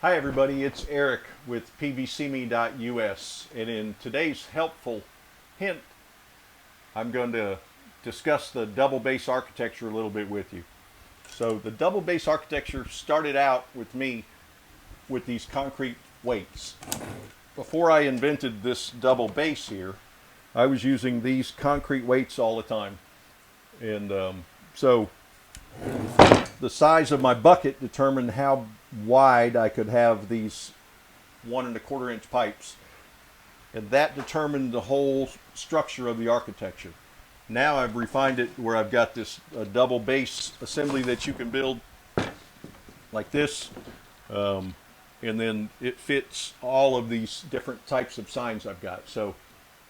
Hi everybody, it's Eric with PVCMe.us, and in today's helpful hint, I'm going to discuss the double base architecture a little bit with you. So the double base architecture started out with me with these concrete weights. Before I invented this double base here, I was using these concrete weights all the time. And so the size of my bucket determined how wide I could have these 1 1/4 inch pipes, and that determined the whole structure of the architecture. Now I've refined it where I've got this double base assembly that you can build like this, and then it fits all of these different types of signs I've got. So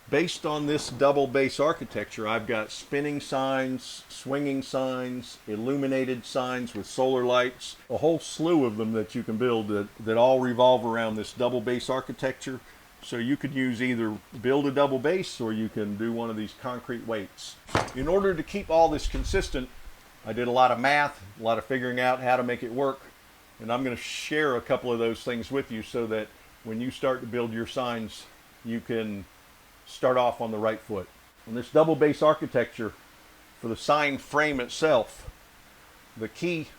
based on this double base architecture, I've got spinning signs, swinging signs, illuminated signs with solar lights, a whole slew of them that you can build that all revolve around this double base architecture. So you could use either build a double base or you can do one of these concrete weights. In order to keep all this consistent, I did a lot of math, a lot of figuring out how to make it work, and I'm going to share a couple of those things with you so that when you start to build your signs, you can start off on the right foot. In this double base architecture, for the sign frame itself, the key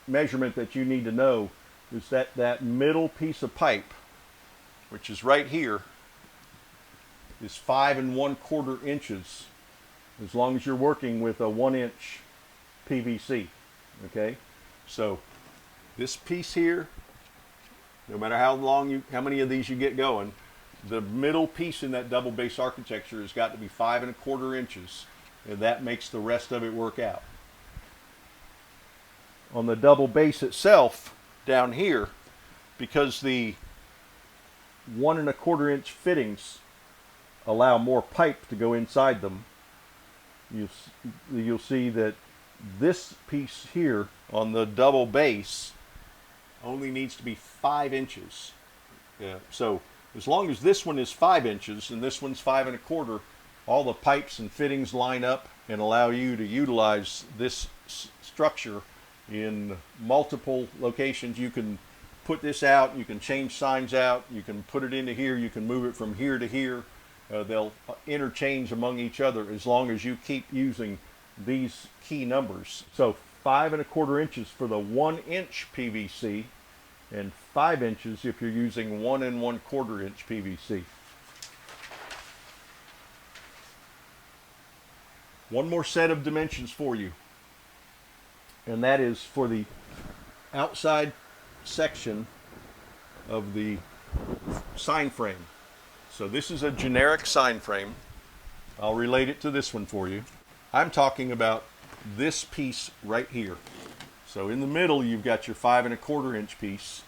measurement that you need to know is that middle piece of pipe, which is right here, is 5 1/4 inches, as long as you're working with a 1-inch PVC. Okay, so this piece here, no matter how many of these you get going, the middle piece in that double base architecture has got to be 5 1/4 inches, and that makes the rest of it work out. On the double base itself, down here, because the 1 1/4 inch fittings allow more pipe to go inside them, you'll see that this piece here on the double base only needs to be 5 inches. So as long as this one is 5 inches and this one's 5 1/4, all the pipes and fittings line up and allow you to utilize this structure in multiple locations. You can put this out, you can change signs out, you can put it into here, you can move it from here to here. They'll interchange among each other as long as you keep using these key numbers. So 5 1/4 inches for the 1-inch PVC, and 5 inches if you're using 1 1/4 inch PVC. One more set of dimensions for you, and that is for the outside section of the sign frame. So this is a generic sign frame. I'll relate it to this one for you. I'm talking about this piece right here. So in the middle, you've got your 5 1/4 inch piece,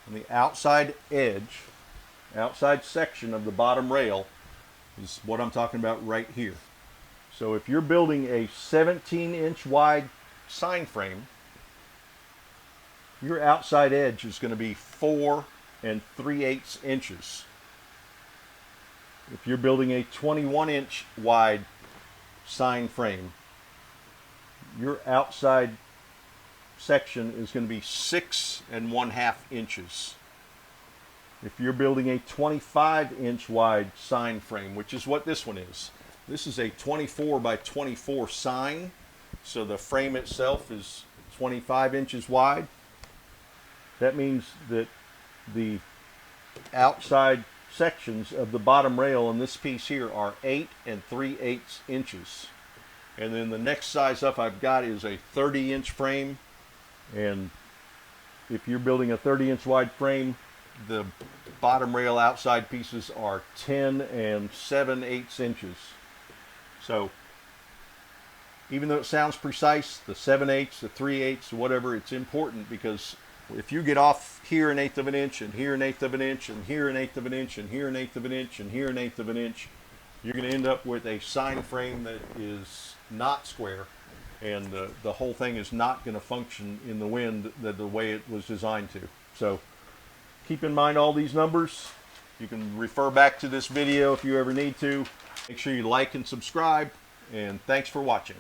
and the outside edge, outside section of the bottom rail is what I'm talking about right here. So if you're building a 17-inch wide sign frame, your outside edge is going to be 4 3/8 inches. If you're building a 21-inch wide sign frame, your outside section is going to be 6 1/2 inches. If you're building a 25-inch wide sign frame, which is what this one is, this is a 24 by 24 sign, so the frame itself is 25 inches wide. That means that the outside sections of the bottom rail on this piece here are 8 3/8 inches. And then the next size up I've got is a 30-inch frame. And if you're building a 30-inch wide frame, the bottom rail outside pieces are 10 7/8 inches. So even though it sounds precise, the 7/8, the 3/8, whatever, it's important, because if you get off here 1/8 of an inch, and here 1/8 of an inch, and here 1/8 of an inch, and here 1/8 of an inch, and here 1/8 of an inch, you're going to end up with a sign frame that is not square, and the whole thing is not going to function in the wind the way it was designed to. So keep in mind all these numbers. You can refer back to this video if you ever need to. Make sure you like and subscribe, and thanks for watching.